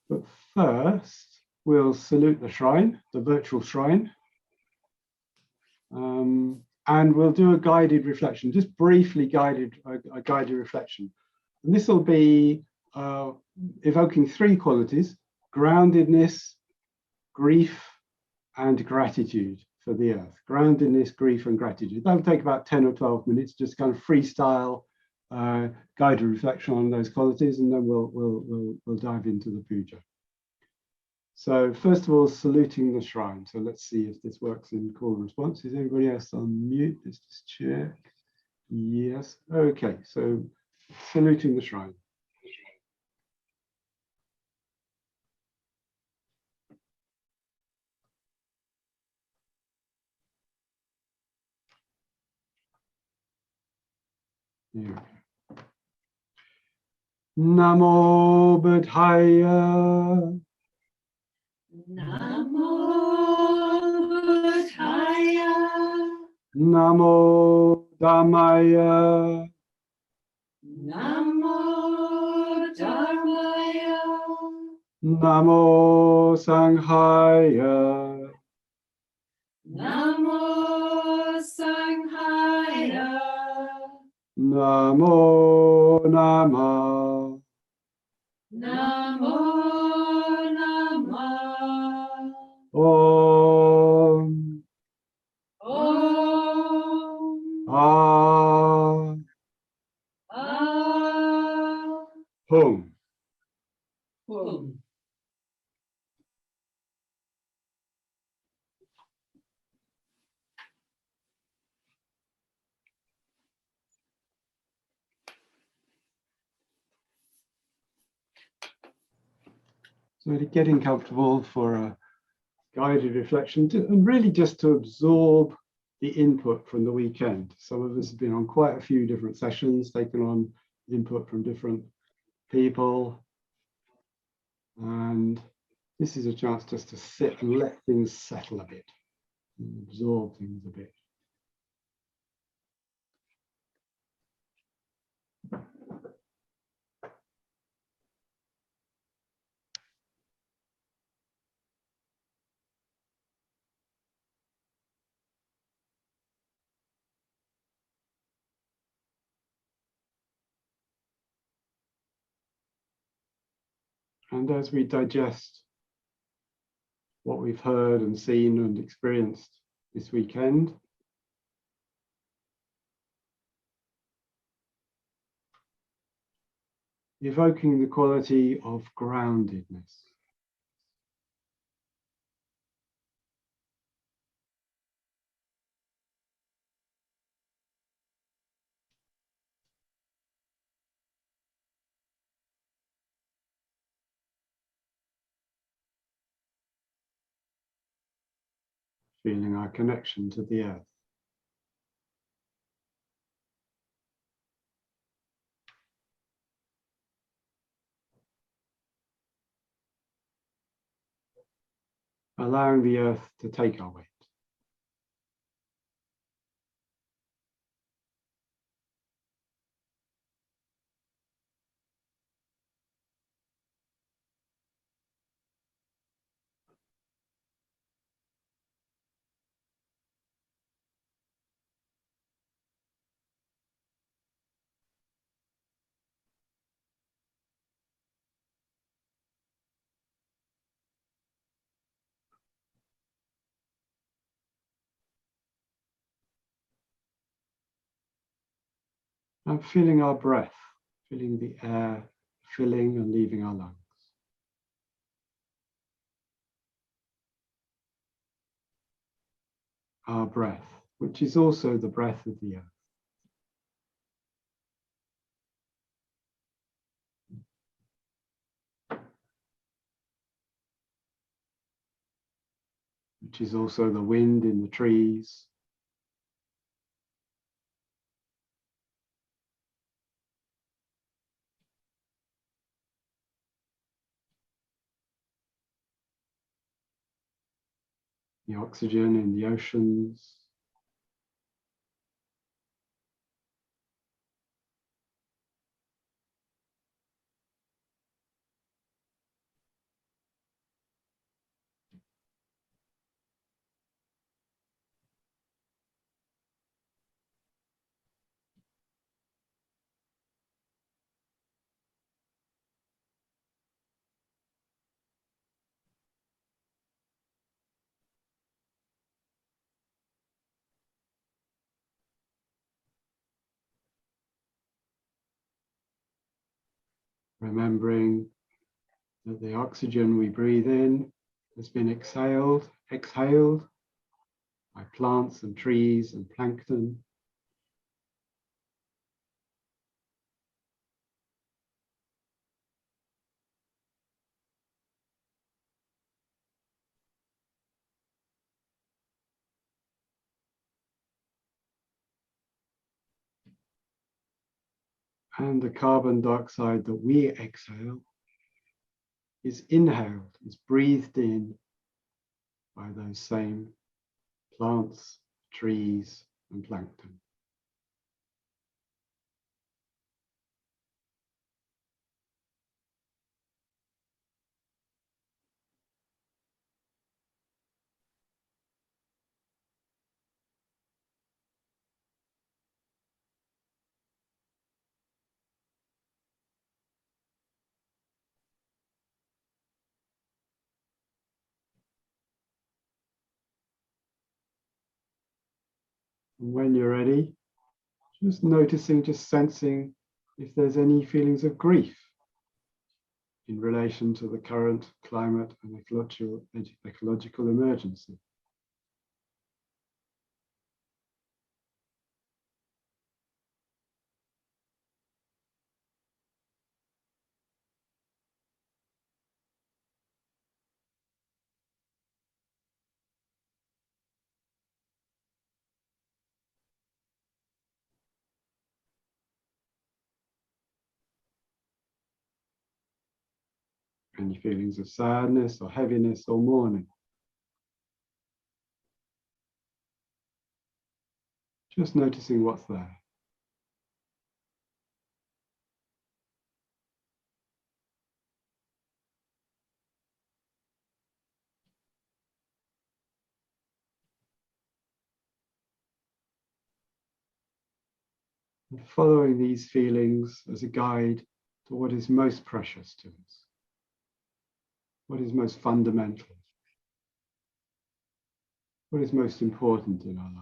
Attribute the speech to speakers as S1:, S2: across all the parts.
S1: But first, we'll salute the shrine, the virtual shrine. And we'll do a guided reflection, just briefly a guided reflection. And this will be evoking three qualities: groundedness, grief, and gratitude for the earth. Groundedness, grief, and gratitude. That'll take about 10 or 12 minutes, just kind of freestyle guided reflection on those qualities, and then we'll dive into the puja. So first of all, saluting the shrine. So let's see if this works in call and response. Is everybody else on mute? Let's just check. Yes. Okay. So saluting the shrine. Here. Namo Buddhaya.
S2: Namo Buddhaya.
S1: Namo Dhammaya.
S2: Namo Dhammaya.
S1: Namo Sanghaya.
S2: Namo Sanghaya.
S1: Namo Namah.
S2: Namo Namah.
S1: Om.
S2: Om.
S1: Ah.
S2: Ah.
S1: Hum.
S2: Hum.
S1: So getting comfortable for a guided reflection and really just to absorb the input from the weekend. Some of us have been on quite a few different sessions, taken on input from different people. And this is a chance just to sit and let things settle a bit, and absorb things a bit. And as we digest what we've heard and seen and experienced this weekend, evoking the quality of groundedness. Feeling our connection to the earth. Allowing the earth to take our weight. And feeling our breath, feeling the air filling and leaving our lungs. Our breath, which is also the breath of the earth. Which is also the wind in the trees. The oxygen in the oceans. remembering that the oxygen we breathe in has been exhaled by plants and trees and plankton. And the carbon dioxide that we exhale is inhaled, is breathed in by those same plants, trees, and plankton. And when you're ready, just noticing, just sensing if there's any feelings of grief in relation to the current climate and ecological emergency. Any feelings of sadness or heaviness or mourning. Just noticing what's there. And following these feelings as a guide to what is most precious to us, what is most fundamental, what is most important in our lives.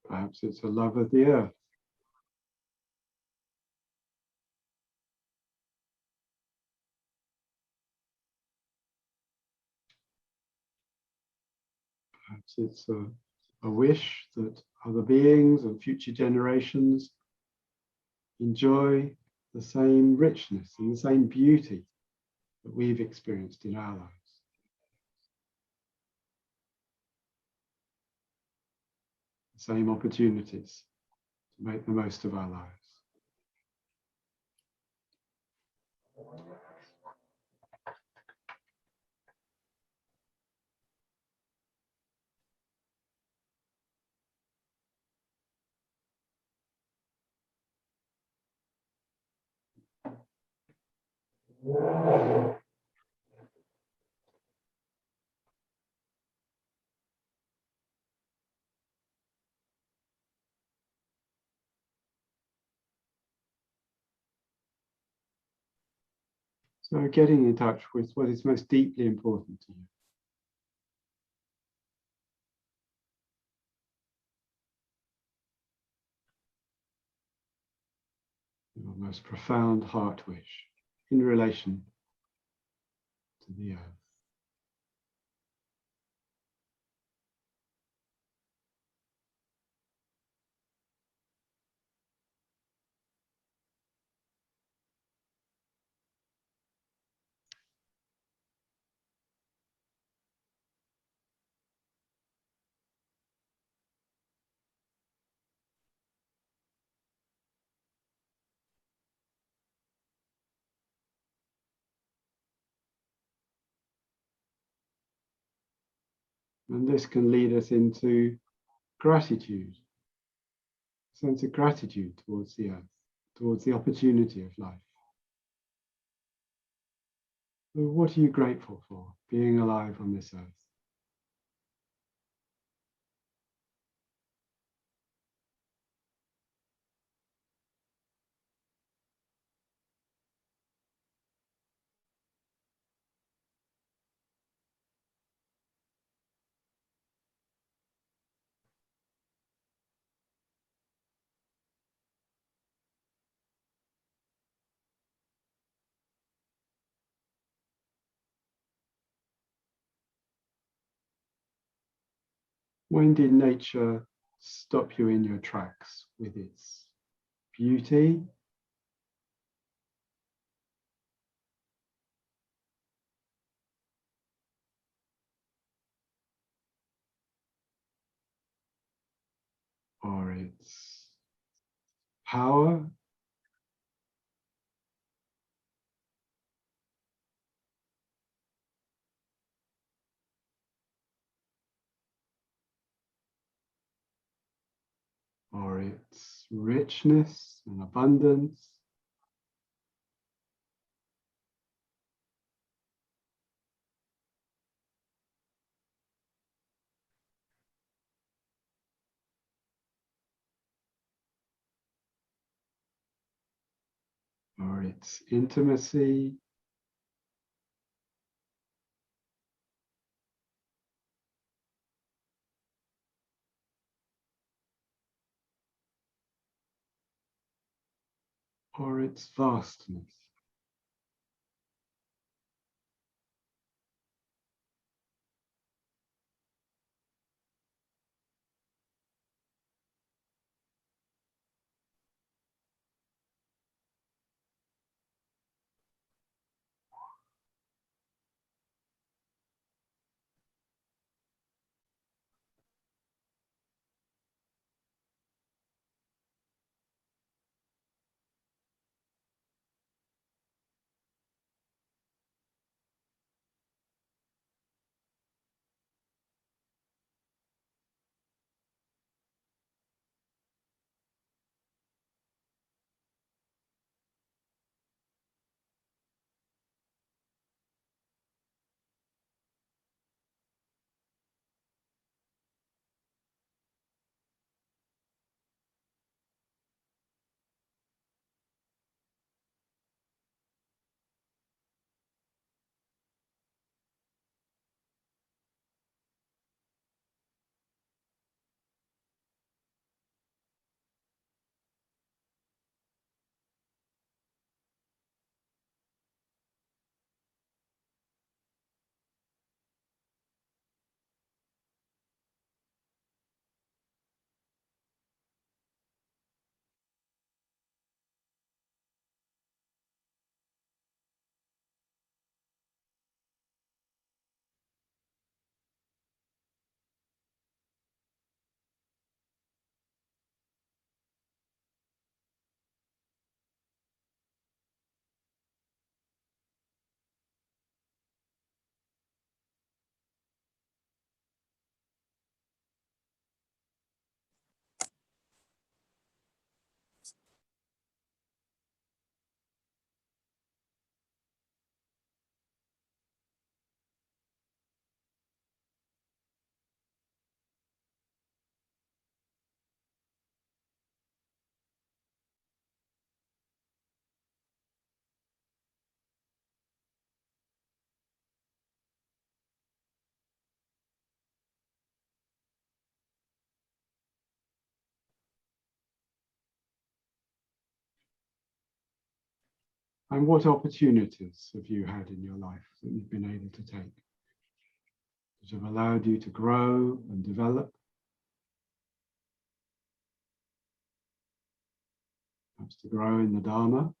S1: Perhaps it's a love of the earth. Perhaps it's a wish that other beings and future generations enjoy the same richness and the same beauty that we've experienced in our lives. The same opportunities to make the most of our lives. So getting in touch with what is most deeply important to you. Your most profound heart wish in relation to the earth. And this can lead us into gratitude, a sense of gratitude towards the earth, towards the opportunity of life. So what are you grateful for being alive on this earth? When did nature stop you in your tracks with its beauty? Or its power? Or its richness and abundance? Or its intimacy? Or its vastness? And what opportunities have you had in your life that you've been able to take that have allowed you to grow and develop? Perhaps to grow in the Dharma?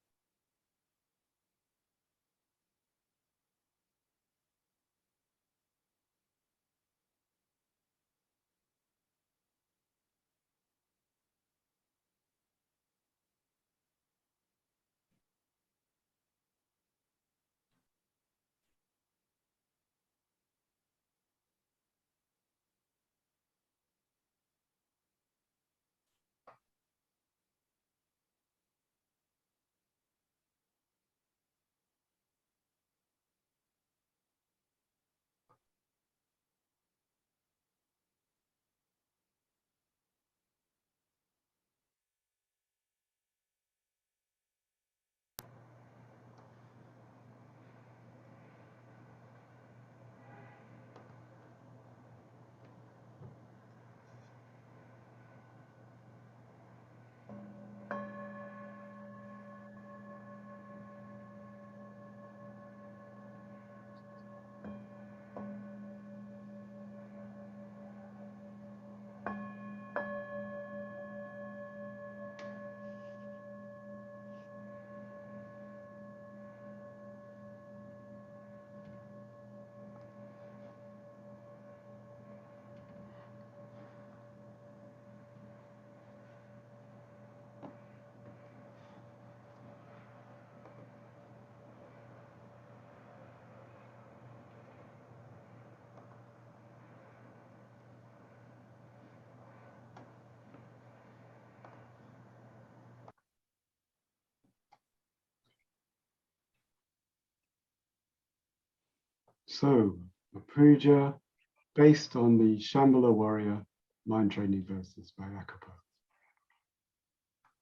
S1: So, a puja based on the Shambhala Warrior mind training verses by Akapa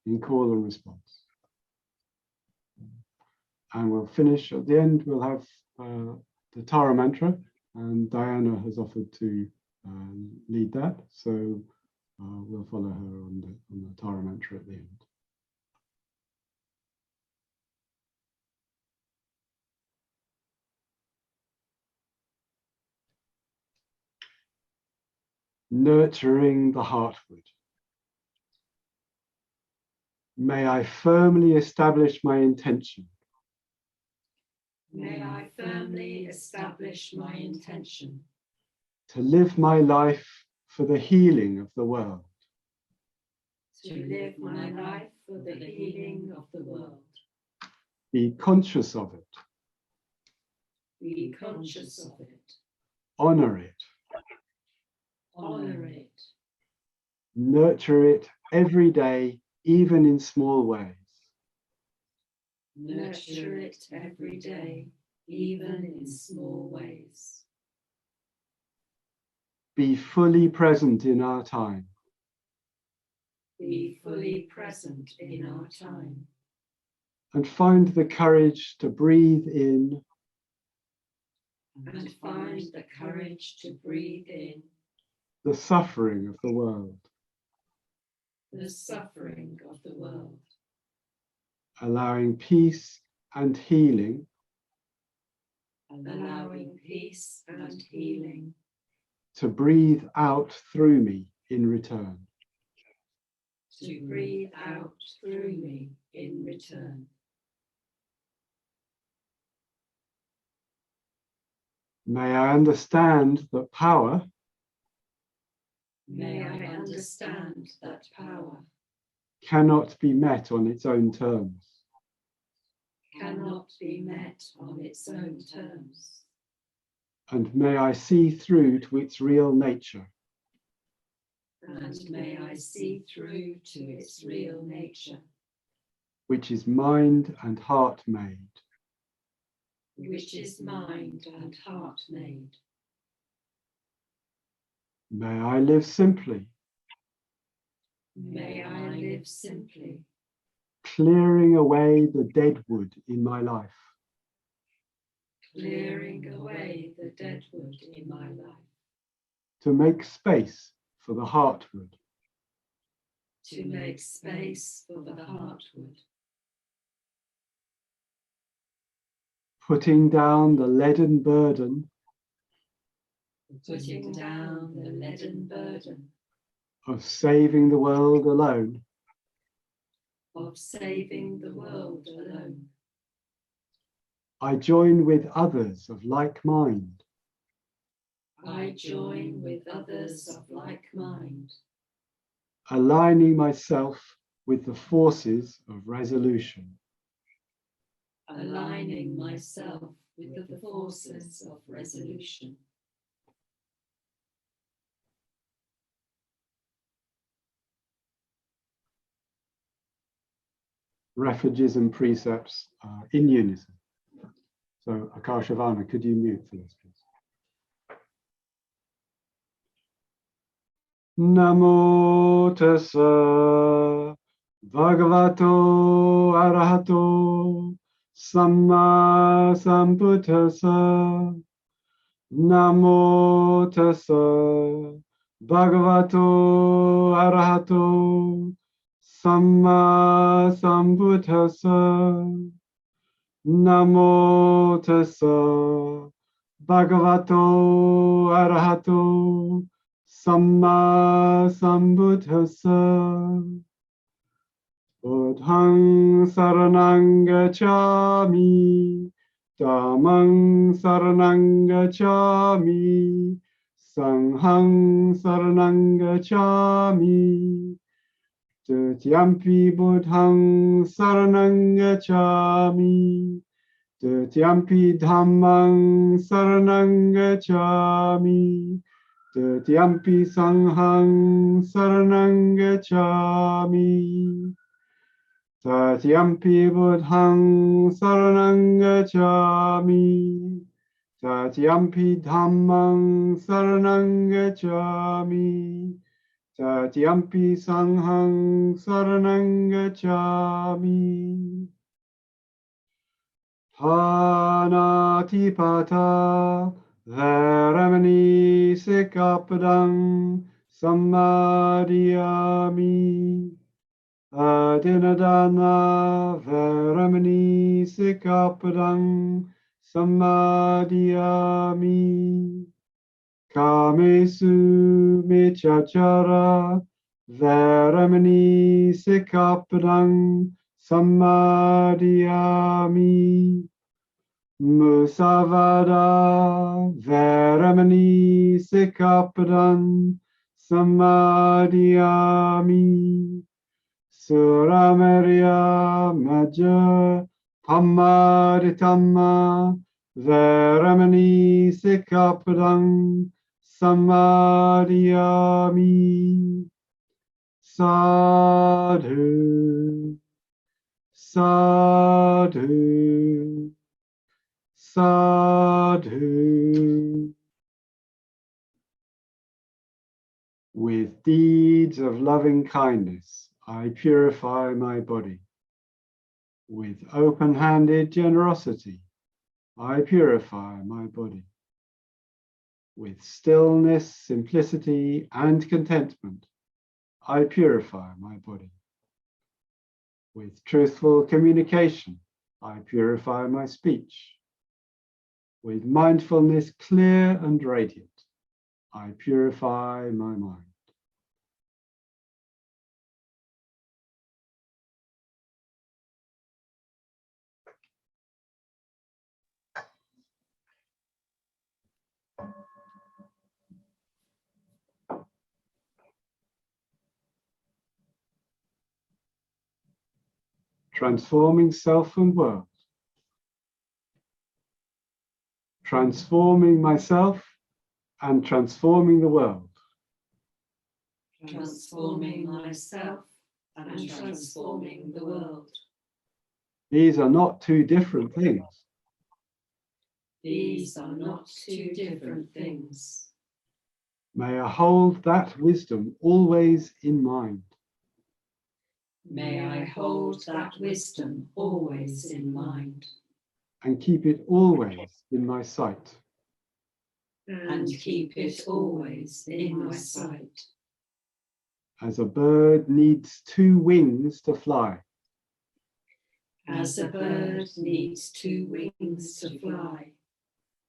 S1: in call and response. And we'll finish at the end, we'll have the Tara mantra, and Diana has offered to lead that. So we'll follow her on the Tara mantra at the end. Nurturing the heartwood. May I firmly establish my intention.
S2: May I firmly establish my intention
S1: To live my life for the healing of the world.
S2: to live my life for the healing of the world.
S1: Be conscious of it.
S2: Be conscious of it.
S1: Honor it.
S2: Honor it.
S1: Nurture it every day, even in small ways.
S2: Nurture it every day, even in small ways.
S1: Be fully present in our time.
S2: Be fully present in our time.
S1: And find the courage to breathe in
S2: And find the courage to breathe in
S1: the suffering of the world.
S2: the suffering of the world.
S1: Allowing peace and healing
S2: Allowing peace and healing
S1: to breathe out through me in return.
S2: to breathe out through me in return.
S1: May I understand that power
S2: May I understand that power
S1: cannot be met on its own terms.
S2: cannot be met on its own terms.
S1: And may I see through to its real nature.
S2: And may I see through to its real nature,
S1: Which is mind and heart made.
S2: which is mind and heart made.
S1: May I live simply,
S2: May I live simply,
S1: clearing away the dead wood in my life.
S2: clearing away the dead wood in my life,
S1: To make space for the heartwood.
S2: to make space for the heartwood,
S1: Putting down the leaden burden
S2: putting down the leaden burden
S1: of saving the world alone.
S2: of saving the world alone.
S1: I join with others of like mind.
S2: I join with others of like mind,
S1: Aligning myself with the forces of resolution.
S2: aligning myself with the forces of resolution.
S1: Refuges and precepts are in unison. So Akarshavana, could you mute for this, please? Namo tassa bhagavato arahato samma sambuddhassa. Namo tassa bhagavato arahato samma sambuddhassa. Namo tassa bhagavato arahato samma sambuddhassa. Buddhang saranang gacchami, dhammang saranang gacchami, sanghang saranang gacchami. Tatyampi buddhang saranang gacchami, tatyampi dhammang saranang gacchami, tatyampi sanghang saranang gacchami. Tatyampi buddhang saranang gacchami, Tatyampi dhammang saranang gacchami. Tatyampi sanghang saranang gacchami. Panatipata Varamani Sikapadang Samadhiyami. Adinadana Varamani Sikapadang Samadhiyami. Kamesu Michachara Varamani Sikapadang Samadhiyami. Musavada Varamani Sikapadan Samadhiyami. Suramarya Maja Pammaditama Varamani Sikapadan Samadhiyami. Sadhu, sadhu, sadhu. With deeds of loving kindness, I purify my body. With open-handed generosity, I purify my body. With stillness, simplicity, and contentment, I purify my body. With truthful communication, I purify my speech. With mindfulness clear and radiant, I purify my mind. Transforming self and world. Transforming myself and transforming the world.
S2: Transforming myself and transforming the world.
S1: These are not two different things.
S2: These are not two different things.
S1: May I hold that wisdom always in mind.
S2: May I hold that wisdom always in mind.
S1: And keep it always in my sight.
S2: And keep it always in my sight.
S1: As a bird needs two wings to fly.
S2: As a bird needs two wings to fly.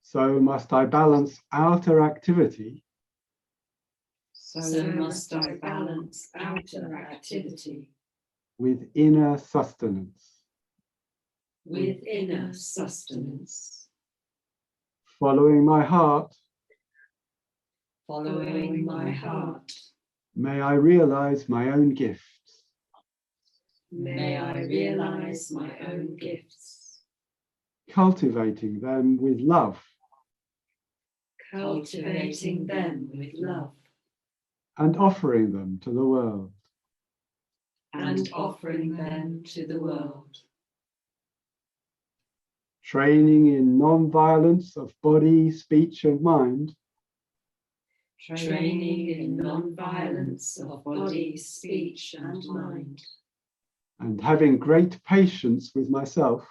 S1: So must I balance outer activity.
S2: So must I balance outer activity
S1: With inner sustenance.
S2: with inner sustenance.
S1: Following my heart,
S2: Following my heart,
S1: may I realize my own gifts.
S2: may I realize my own gifts.
S1: Cultivating them with love.
S2: Cultivating them with love.
S1: And offering them to the world.
S2: And offering them to the world.
S1: Training in non-violence of body, speech, and mind.
S2: Training in non-violence of body, speech, and mind.
S1: And having great patience with myself.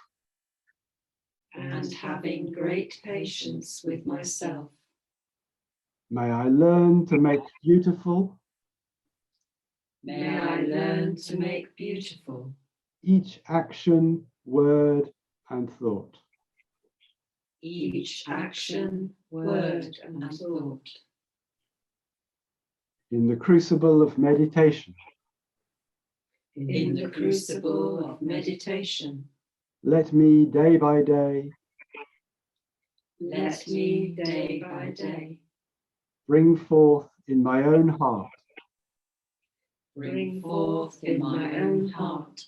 S2: And having great patience with myself.
S1: May I learn to make beautiful.
S2: May I learn to make beautiful
S1: Each action, word, and thought.
S2: each action, word, and thought.
S1: In the crucible of meditation.
S2: In the crucible of meditation.
S1: Let me day by day.
S2: Let me day by day.
S1: Bring forth in my own heart.
S2: Bring forth in my own heart.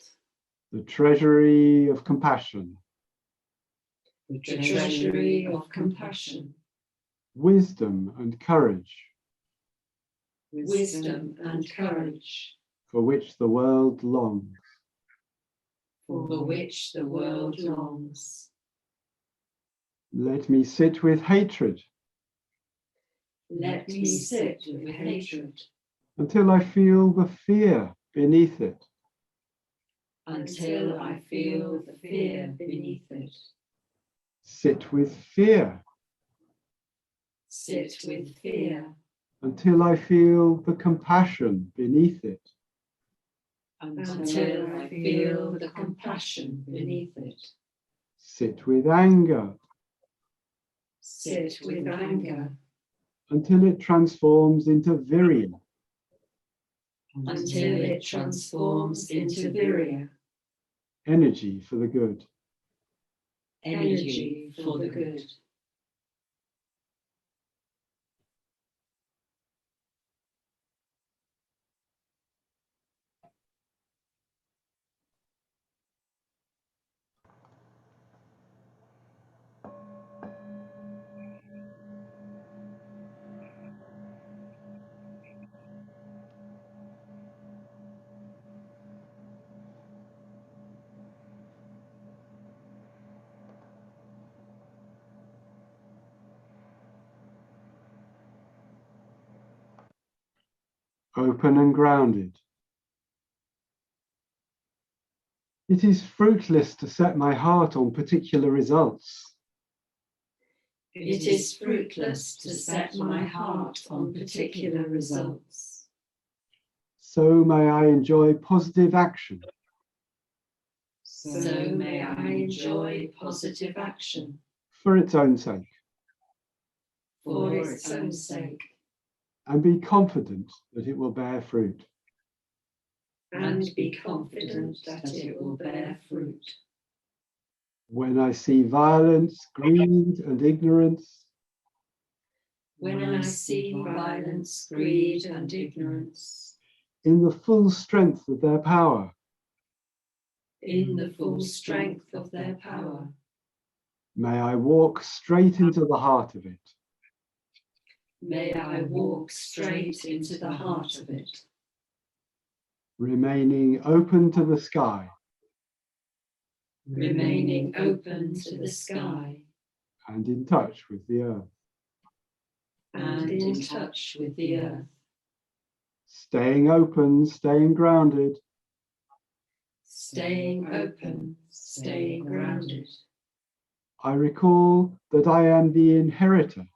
S1: The treasury of compassion.
S2: The treasury of compassion.
S1: Wisdom and courage.
S2: Wisdom and courage.
S1: For which the world longs.
S2: For which the world longs.
S1: Let me sit with hatred
S2: Let me sit with hatred
S1: until I feel the fear beneath it.
S2: until I feel the fear beneath it.
S1: Sit with fear
S2: Sit with fear
S1: until I feel the compassion beneath it.
S2: until I feel the compassion beneath it.
S1: Sit with anger
S2: Sit with anger
S1: until it transforms into virya.
S2: until it transforms into virya,
S1: Energy for the good.
S2: energy for the good.
S1: Open and grounded. It is fruitless to set my heart on particular results.
S2: It is fruitless to set my heart on particular results.
S1: So may I enjoy positive action.
S2: So may I enjoy positive action
S1: For its own sake,
S2: for its own sake,
S1: and be confident that it will bear fruit.
S2: and be confident that it will bear fruit.
S1: When I see violence, greed, and ignorance,
S2: When I see violence, greed, and ignorance
S1: in the full strength of their power,
S2: in the full strength of their power,
S1: may I walk straight into the heart of it.
S2: may I walk straight into the heart of it,
S1: Remaining open to the sky
S2: remaining open to the sky
S1: and in touch with the earth.
S2: and in touch with the earth.
S1: Staying open, staying grounded,
S2: Staying open, staying grounded.
S1: I recall that I am the inheritor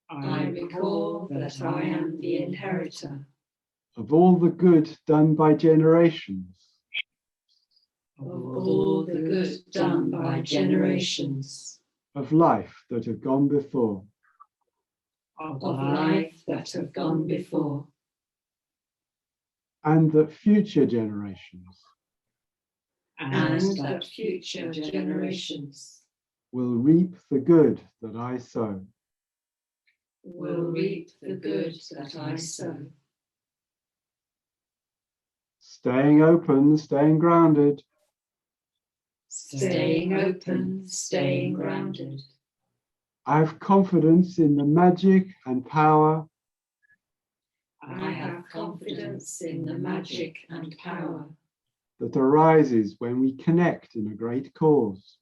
S2: I recall that I am the inheritor
S1: of all the good done by generations,
S2: of all the good done by generations,
S1: of life that have gone before.
S2: of life that have gone before,
S1: And that future generations
S2: and that future generations
S1: will reap the good that I sow.
S2: will reap the good that I sow.
S1: Staying open, staying grounded,
S2: Staying open, staying grounded.
S1: I have confidence in the magic and power
S2: I have confidence in the magic and power
S1: that arises when we connect in a great cause.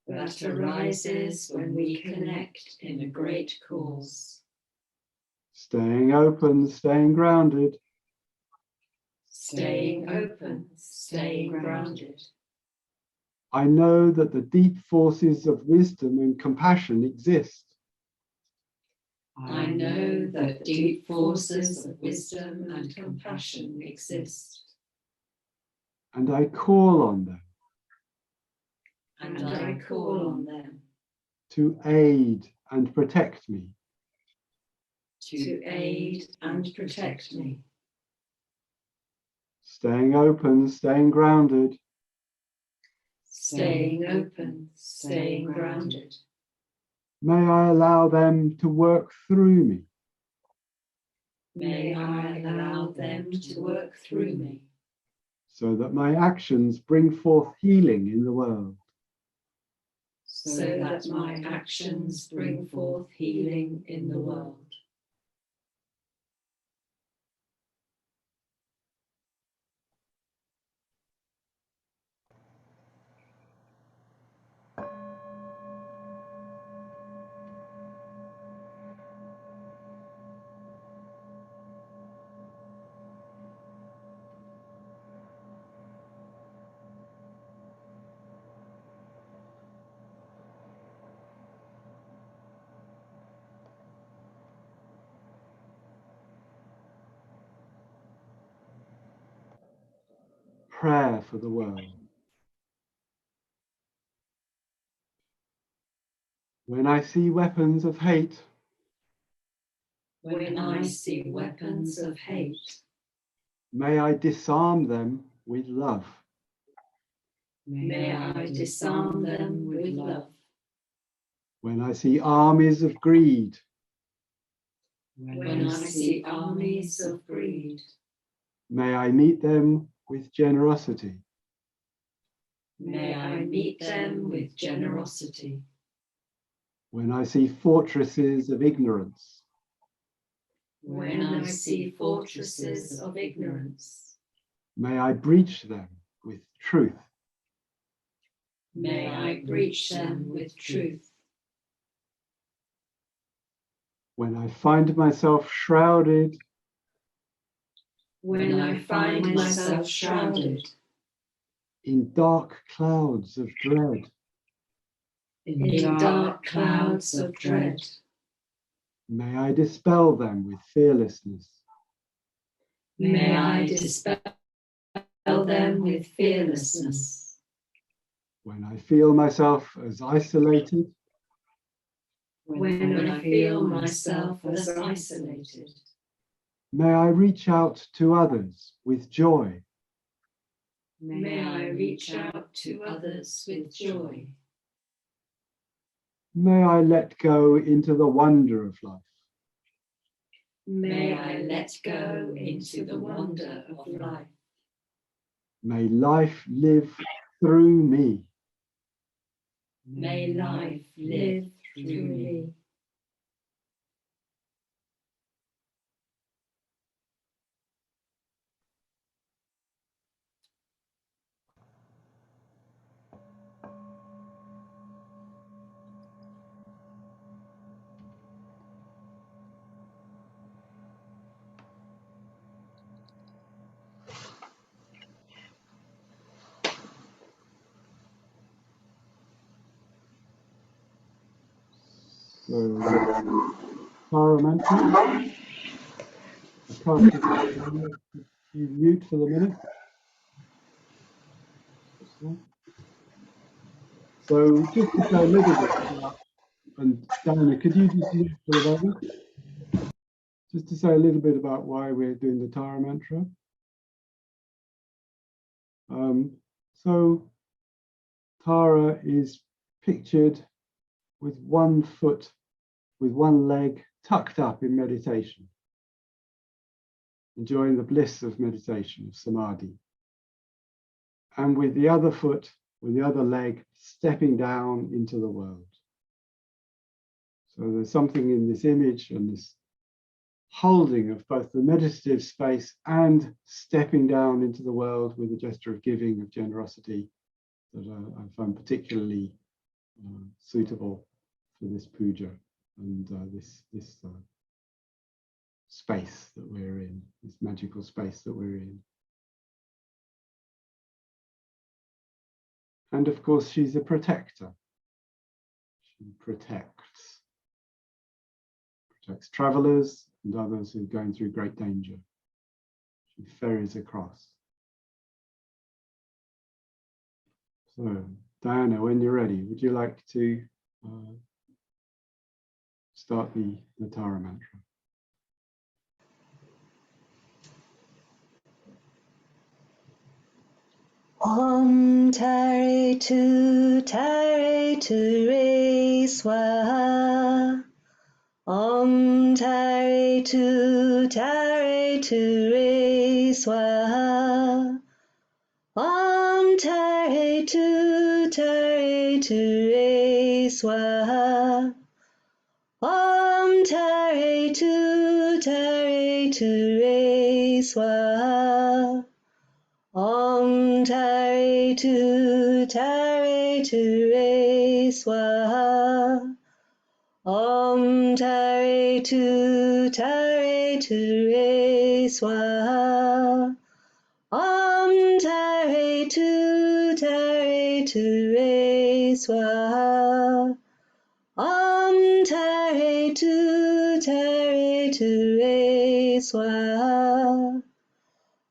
S2: that arises when we connect in a great cause.
S1: Staying open, staying grounded,
S2: Staying open, staying grounded.
S1: I know that the deep forces of wisdom and compassion exist,
S2: I know that deep forces of wisdom and compassion exist,
S1: and I call on them
S2: and I call on them
S1: to aid and protect me.
S2: to aid and protect me.
S1: Staying open, staying grounded,
S2: Staying open, staying grounded.
S1: may I allow them to work through me,
S2: May I allow them to work through me
S1: so that my actions bring forth healing in the world.
S2: so that my actions bring forth healing in the world.
S1: prayer for the world. When I see weapons of hate,
S2: when I see weapons of hate,
S1: may I disarm them with love.
S2: may I disarm them with love.
S1: When I see armies of greed,
S2: when I see armies of greed,
S1: may I meet them with generosity.
S2: may I meet them with generosity.
S1: When I see fortresses of ignorance,
S2: when I see fortresses of ignorance,
S1: may I breach them with truth.
S2: may I breach them with truth.
S1: When I find myself shrouded,
S2: when I find myself shrouded
S1: in dark clouds of dread,
S2: in dark clouds of dread,
S1: may I dispel them with fearlessness.
S2: may I dispel them with fearlessness.
S1: When I feel myself as isolated,
S2: when I feel myself as isolated,
S1: may I reach out to others with joy.
S2: may I reach out to others with joy.
S1: May I let go into the wonder of life.
S2: May I let go into the wonder of life.
S1: May life live through me.
S2: May life live through me.
S1: So, Tara Manson, I cast it. You mute for the minute. So just to say a little bit about, and Diana, could you just mute for the moment? Just to say a little bit about why we're doing the Tara Mantra. So Tara is pictured with one foot, with one leg tucked up in meditation, enjoying the bliss of meditation, of samadhi. And with the other foot, with the other leg, stepping down into the world. So there's something in this image and this holding of both the meditative space and stepping down into the world with a gesture of giving, of generosity, that I find particularly suitable for this puja and this space that we're in, this magical space that we're in. And of course, she's a protector. She protects travelers and others who are going through great danger. She ferries across. So, Diana, when you're ready, would you like to start the Tara Mantra?
S3: Om Tare Tu Re Swaha. Om Tare Tu Re Swaha. Om Tare Tu Re Swaha. Om Tare Tu Re Swaha. Om Tare Tu Re Swaha. Om Tare Tu Re Swaha. Om Tare Tu Re Swaha. Om Tare Tu Re Swaha.